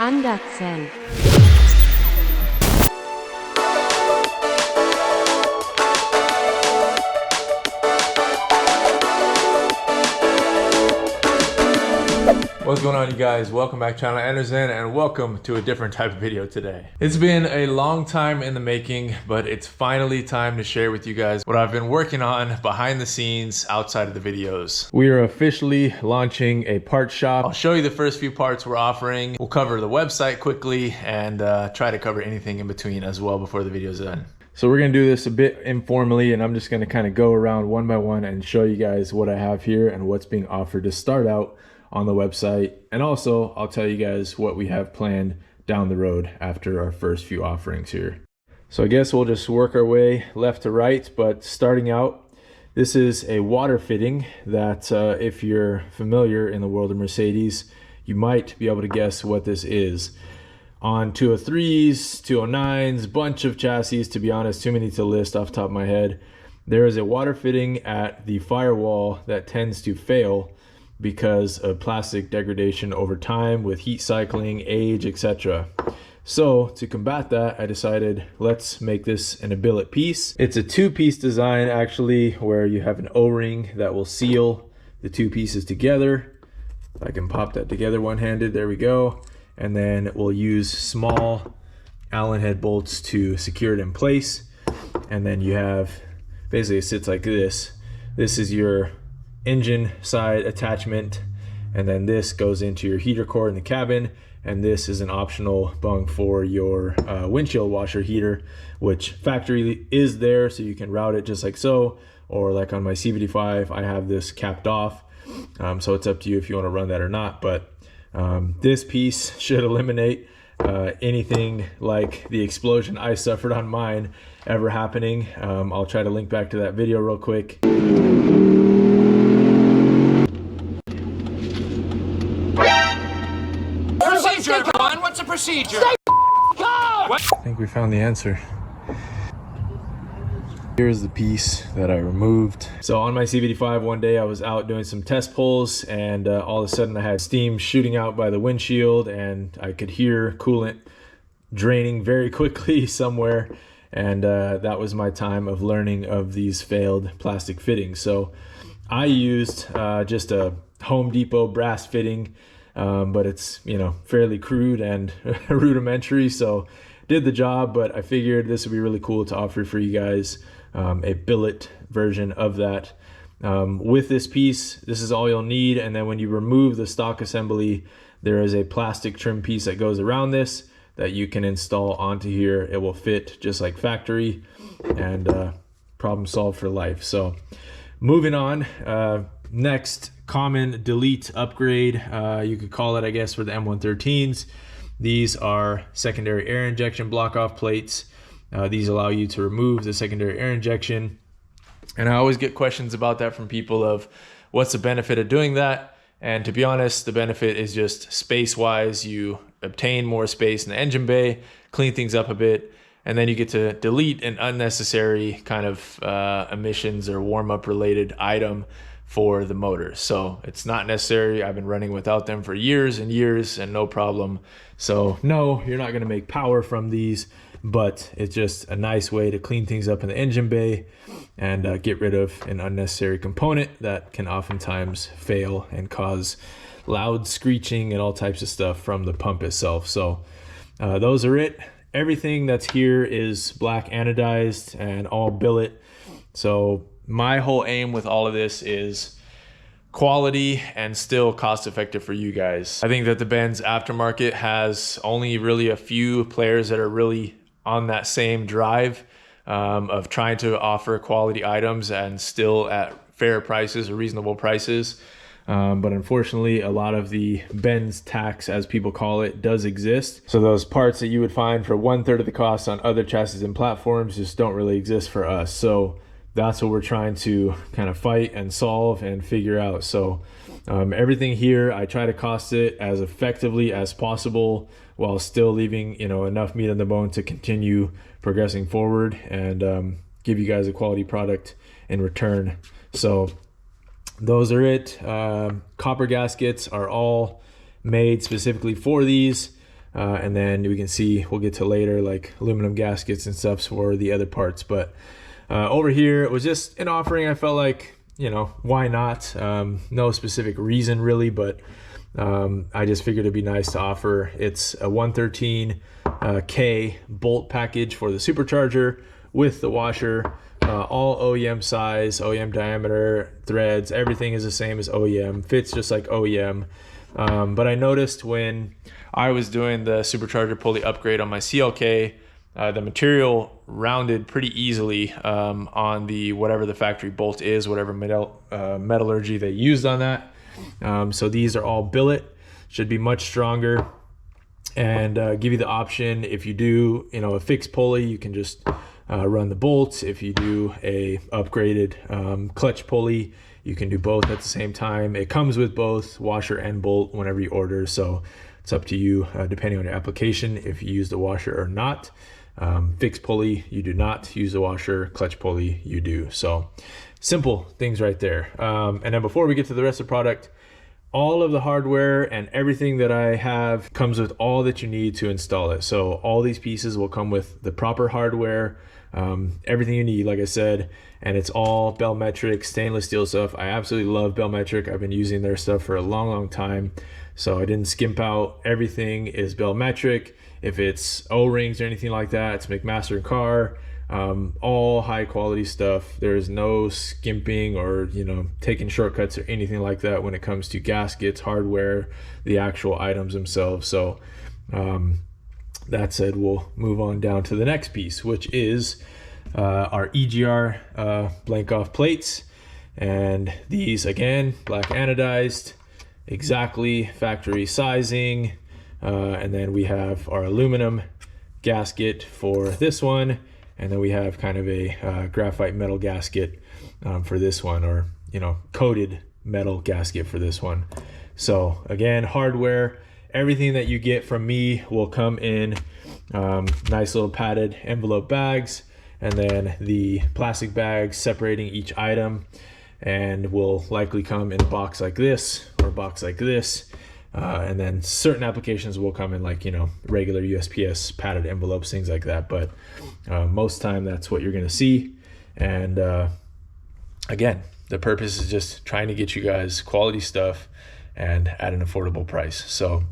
Andersen. What's going on, you guys? Welcome back to Channel Andersen, and welcome to a different type of video today. It's been a long time in the making, but it's finally time to share with you guys what I've been working on behind the scenes outside of the videos. We are officially launching a part shop. I'll show you the first few parts we're offering. We'll cover the website quickly and try to cover anything in between as well before the video's done. So we're gonna do this a bit informally, and I'm just gonna kind of go around one by one and show you guys what I have here and what's being offered to start out on the website. And also I'll tell you guys what we have planned down the road after our first few offerings here. So I guess we'll just work our way left to right, but starting out, this is a water fitting that if you're familiar in the world of Mercedes, you might be able to guess what this is. On 203s, 209s, bunch of chassis, to be honest, too many to list off the top of my head. There is a water fitting at the firewall that tends to fail because of plastic degradation over time with heat cycling, age, etc. So to combat that, I decided let's make this an billet piece. It's a two-piece design actually, where you have an O-ring that will seal the two pieces together. If I can pop that together one-handed, there we go. And then we'll use small Allen head bolts to secure it in place. And then you have, basically it sits like this. This is your engine side attachment, and then this goes into your heater core in the cabin, and this is an optional bung for your windshield washer heater, which factory is there, so you can route it just like so, or like on my CVT5 I have this capped off, so it's up to you if you want to run that or not. But this piece should eliminate anything like the explosion I suffered on mine ever happening. I'll try to link back to that video real quick. Everyone, what's the procedure? I think we found the answer. Here's the piece that I removed. So on my CVT5 one day I was out doing some test pulls, and all of a sudden I had steam shooting out by the windshield, and I could hear coolant draining very quickly somewhere, and that was my time of learning of these failed plastic fittings. So I used just a Home Depot brass fitting, but it's, you know, fairly crude and rudimentary, so did the job. But I figured this would be really cool to offer for you guys a billet version of that. With this piece, this is all you'll need, and then when you remove the stock assembly, there is a plastic trim piece that goes around this that you can install onto here. It will fit just like factory, and problem solved for life. So moving on, next common delete upgrade, you could call it, I guess, for the M113s. These are secondary air injection block off plates. These allow you to remove the secondary air injection, and I always get questions about that from people of what's the benefit of doing that. And to be honest, the benefit is just space wise. You obtain more space in the engine bay, clean things up a bit, and then you get to delete an unnecessary kind of emissions or warm-up related item for the motor. So it's not necessary. I've been running without them for years and years and no problem. So no, you're not going to make power from these, but it's just a nice way to clean things up in the engine bay and get rid of an unnecessary component that can oftentimes fail and cause loud screeching and all types of stuff from the pump itself. So those are it. Everything that's here is black anodized and all billet. So my whole aim with all of this is quality and still cost effective for you guys. I think that the Benz aftermarket has only really a few players that are really on that same drive of trying to offer quality items and still at fair prices or reasonable prices. But unfortunately, a lot of the Benz tax, as people call it, does exist. So those parts that you would find for 1/3 of the cost on other chassis and platforms just don't really exist for us. So that's what we're trying to kind of fight and solve and figure out. So everything here, I try to cost it as effectively as possible while still leaving, you know, enough meat on the bone to continue progressing forward and give you guys a quality product in return. So those are it. Copper gaskets are all made specifically for these. and then we can see, we'll get to later, like aluminum gaskets and stuff for the other parts. But over here, it was just an offering. I felt like, you know, why not? No specific reason really, but I just figured it'd be nice to offer. It's a 113K bolt package for the supercharger with the washer, all OEM size, OEM diameter, threads, everything is the same as OEM, fits just like OEM. But I noticed when I was doing the supercharger pulley upgrade on my CLK, the material rounded pretty easily on the whatever the factory bolt is, whatever metallurgy they used on that. So these are all billet, should be much stronger, and give you the option, if you do, you know, a fixed pulley, you can just run the bolts. If you do a upgraded clutch pulley, you can do both at the same time. It comes with both washer and bolt whenever you order, so it's up to you depending on your application if you use the washer or not. Fixed pulley, you do not use the washer. Clutch pulley, you do. So simple things right there. And then before we get to the rest of the product, all of the hardware and everything that I have comes with all that you need to install it. So all these pieces will come with the proper hardware, everything you need, like I said, and it's all Belmetric stainless steel stuff. I absolutely love Belmetric. I've been using their stuff for a long time, so I didn't skimp out. Everything is Belmetric. If it's O-rings or anything like that, it's McMaster and Carr. All high quality stuff. There's no skimping or, you know, taking shortcuts or anything like that when it comes to gaskets, hardware, the actual items themselves. So that said, we'll move on down to the next piece, which is our EGR blank off plates. And these, again, black anodized, exactly factory sizing. And then we have our aluminum gasket for this one. And then we have kind of a graphite metal gasket for this one, or, you know, coated metal gasket for this one. So again, hardware, everything that you get from me will come in nice little padded envelope bags, and then the plastic bags separating each item, and will likely come in a box like this or a box like this. And then certain applications will come in, like, you know, regular USPS padded envelopes, things like that. But most time that's what you're going to see. And again, the purpose is just trying to get you guys quality stuff and at an affordable price. So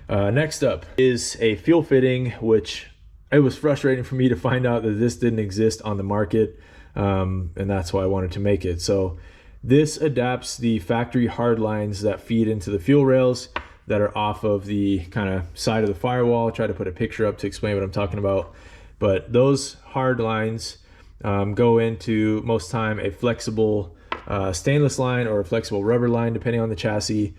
next up is a fuel fitting, which it was frustrating for me to find out that this didn't exist on the market. And that's why I wanted to make it. So this adapts the factory hard lines that feed into the fuel rails that are off of the kind of side of the firewall. I'll try to put a picture up to explain what I'm talking about. But those hard lines go into, most time, a flexible stainless line or a flexible rubber line, depending on the chassis.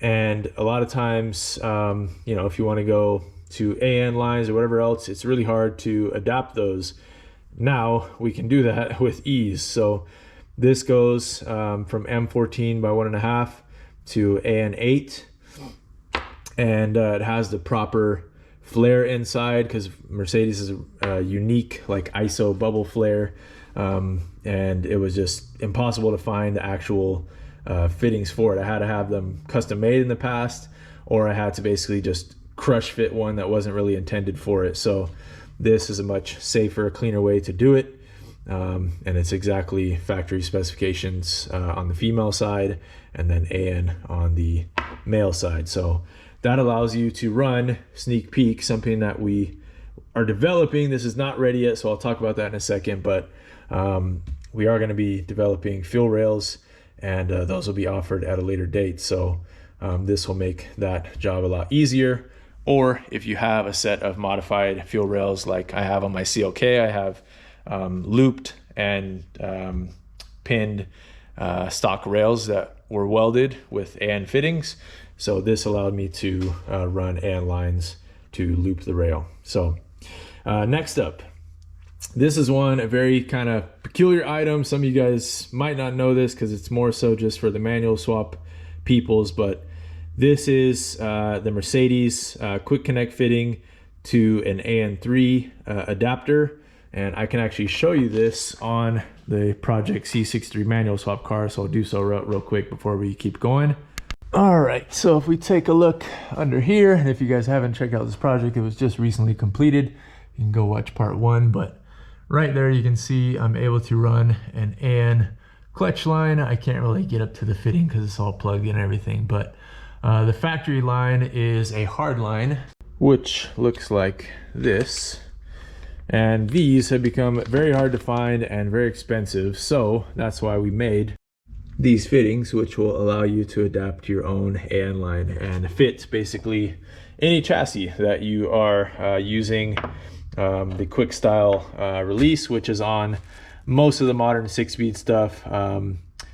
And a lot of times, you know, if you want to go to AN lines or whatever else, it's really hard to adapt those. Now we can do that with ease. So this goes from M14 by 1.5 to AN8. And it has the proper flare inside, because Mercedes is a unique, like, ISO bubble flare. And it was just impossible to find the actual fittings for it. I had to have them custom made in the past, or I had to basically just crush fit one that wasn't really intended for it. So this is a much safer, cleaner way to do it. And it's exactly factory specifications on the female side, and then AN on the male side. So that allows you to run Sneak Peek, something that we are developing. This is not ready yet, so I'll talk about that in a second. But we are going to be developing fuel rails, and those will be offered at a later date. So this will make that job a lot easier. Or if you have a set of modified fuel rails like I have on my CLK, I have looped and pinned stock rails that were welded with AN fittings. So this allowed me to run AN lines to loop the rail. So next up, this is a very kind of peculiar item. Some of you guys might not know this because it's more so just for the manual swap peoples, but this is the Mercedes quick connect fitting to an AN3 adapter. And I can actually show you this on the Project C63 manual swap car. So I'll do so real quick before we keep going. All right, so if we take a look under here, and if you guys haven't checked out this project, it was just recently completed. You can go watch part 1, but right there you can see I'm able to run an AN clutch line. I can't really get up to the fitting because it's all plugged in and everything, but the factory line is a hard line, which looks like this. And these have become very hard to find and very expensive, so that's why we made these fittings, which will allow you to adapt your own AN line and fit basically any chassis that you are using. The quick style release, which is on most of the modern 6-speed stuff.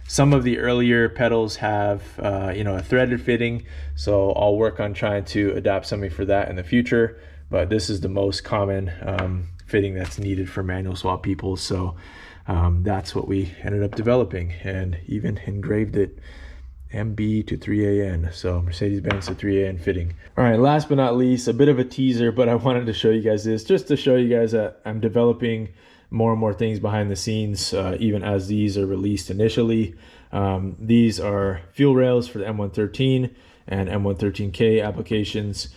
Some of the earlier pedals have a threaded fitting, so I'll work on trying to adapt something for that in the future, but this is the most common fitting that's needed for manual swap people. So that's what we ended up developing, and even engraved it MB to 3AN, so Mercedes-Benz to 3AN fitting. All right, last but not least, a bit of a teaser, but I wanted to show you guys this just to show you guys that I'm developing more and more things behind the scenes, even as these are released initially. These are fuel rails for the M113 and M113K applications.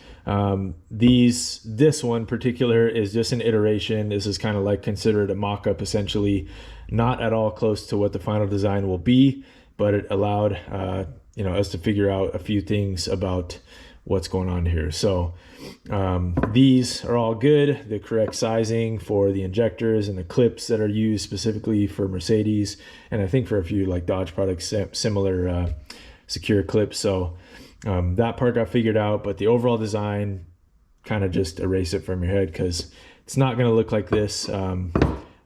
This one particular is just an iteration. This is kind of like considered a mock-up, essentially, not at all close to what the final design will be, but it allowed us to figure out a few things about what's going on here. So these are all good, the correct sizing for the injectors and the clips that are used specifically for Mercedes, and I think for a few like Dodge products, similar secure clips. So that part got figured out, but the overall design, kind of just erase it from your head because it's not going to look like this.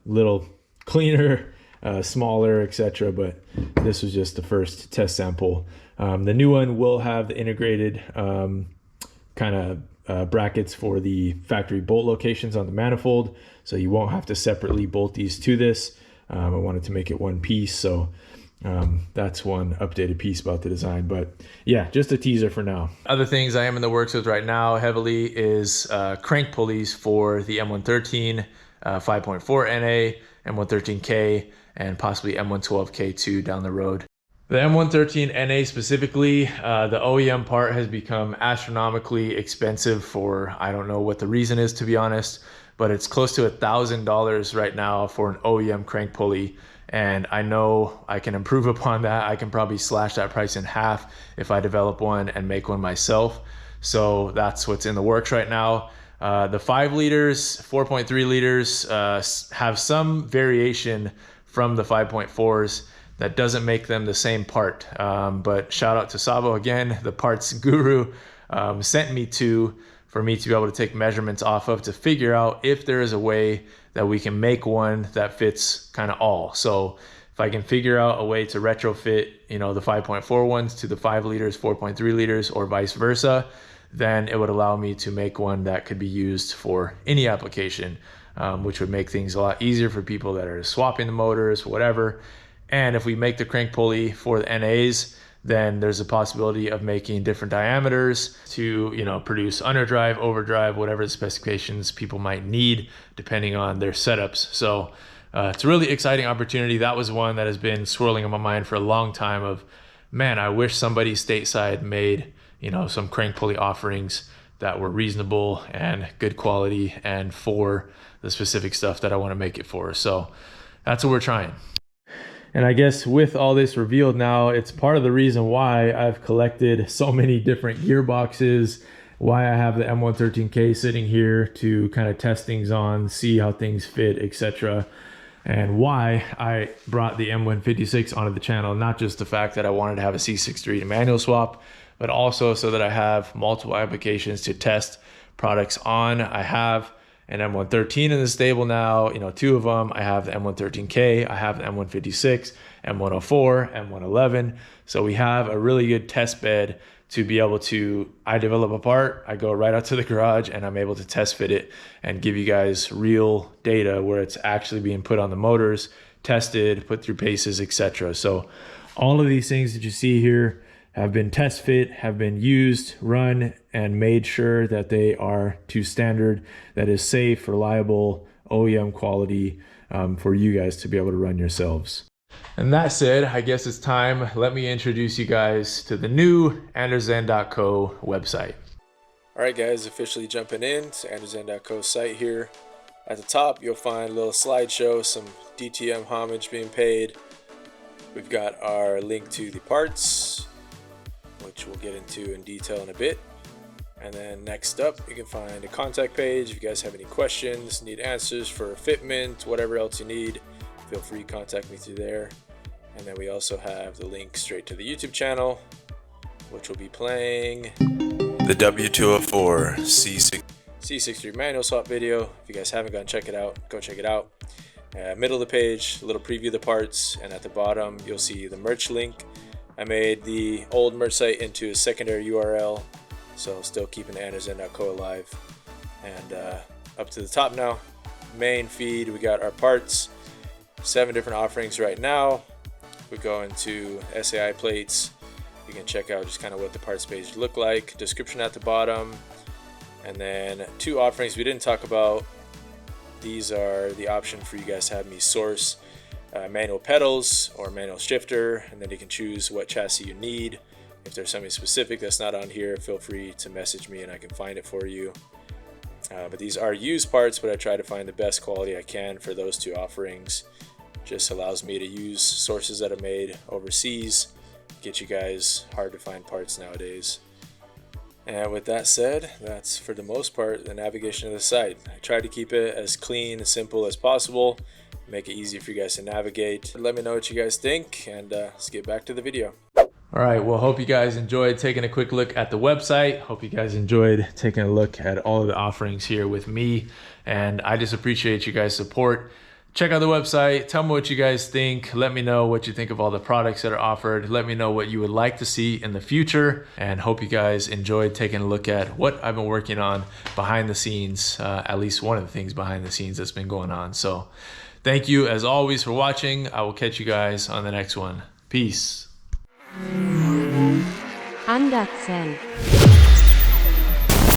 Little cleaner, smaller, etc. But this was just the first test sample. The new one will have the integrated kind of brackets for the factory bolt locations on the manifold, so you won't have to separately bolt these to this. I wanted to make it one piece, so that's one updated piece about the design. But yeah, just a teaser for now. Other things I am in the works with right now heavily is crank pulleys for the M113 5.4 NA, M113K, and possibly M112K2 down the road. The M113 NA specifically, the OEM part has become astronomically expensive for, I don't know what the reason is, to be honest, but it's close to $1,000 right now for an OEM crank pulley. And I know I can improve upon that. I can probably slash that price in half if I develop one and make one myself. So that's what's in the works right now. The 5 liters, 4.3 liters have some variation from the 5.4s. That doesn't make them the same part. But shout out to Sabo again, the parts guru, sent me for me to be able to take measurements off of to figure out if there is a way that we can make one that fits kind of all. So if I can figure out a way to retrofit, the 5.4 ones to the 5 liters, 4.3 liters, or vice versa, then it would allow me to make one that could be used for any application, which would make things a lot easier for people that are swapping the motors, whatever. And if we make the crank pulley for the NAs, then there's a possibility of making different diameters to, produce underdrive, overdrive, whatever the specifications people might need, depending on their setups. So it's a really exciting opportunity. That was one that has been swirling in my mind for a long time of, man, I wish somebody stateside made, some crank pulley offerings that were reasonable and good quality and for the specific stuff that I want to make it for. So that's what we're trying. And I guess with all this revealed now, it's part of the reason why I've collected so many different gearboxes, why I have the M113K sitting here to kind of test things on, see how things fit, etc. And why I brought the M156 onto the channel, not just the fact that I wanted to have a C63 manual swap, but also so that I have multiple applications to test products on. I have an M113 in the stable now, 2 of them. I have the M113K, I have the M156, M104, M111. So we have a really good test bed to be able to, I develop a part, I go right out to the garage and I'm able to test fit it and give you guys real data where it's actually being put on the motors, tested, put through paces, etc. So all of these things that you see here have been test fit, have been used, run, and made sure that they are to standard, that is safe, reliable, OEM quality for you guys to be able to run yourselves. And that said, I guess it's time. Let me introduce you guys to the new Andersen.co website. All right, guys, officially jumping in to Andersen.co site here. At the top, you'll find a little slideshow, some DTM homage being paid. We've got our link to the parts, which we'll get into in detail in a bit. And then next up, you can find a contact page. If you guys have any questions, need answers for fitment, whatever else you need, feel free to contact me through there. And then we also have the link straight to the YouTube channel, which will be playing the W204 C63 manual swap video. If you guys haven't gone check it out, go check it out. Middle of the page, a little preview of the parts, and at the bottom you'll see the merch link. I made the old merch site into a secondary URL, so still keeping Andersen.co alive. And up to the top now, main feed, we got our parts, 7 different offerings right now. We go into SAI plates. You can check out just kind of what the parts page look like, description at the bottom, and then 2 offerings we didn't talk about. These are the option for you guys to have me source manual pedals or manual shifter, and then you can choose what chassis you need. If there's something specific that's not on here, feel free to message me and I can find it for you. But these are used parts, but I try to find the best quality I can for those 2 offerings. Just allows me to use sources that are made overseas, get you guys hard to find parts nowadays. And with that said, that's for the most part the navigation of the site. I try to keep it as clean and simple as possible, make it easy for you guys to navigate. Let me know what you guys think, and let's get back to the video. All right, well, hope you guys enjoyed taking a quick look at the website. Hope you guys enjoyed taking a look at all of the offerings here with me, and I just appreciate you guys' support. Check out the website, tell me what you guys think, let me know what you think of all the products that are offered, let me know what you would like to see in the future, and hope you guys enjoyed taking a look at what I've been working on behind the scenes, at least one of the things behind the scenes that's been going on. So thank you as always for watching. I will catch you guys on the next one. Peace. Andersen.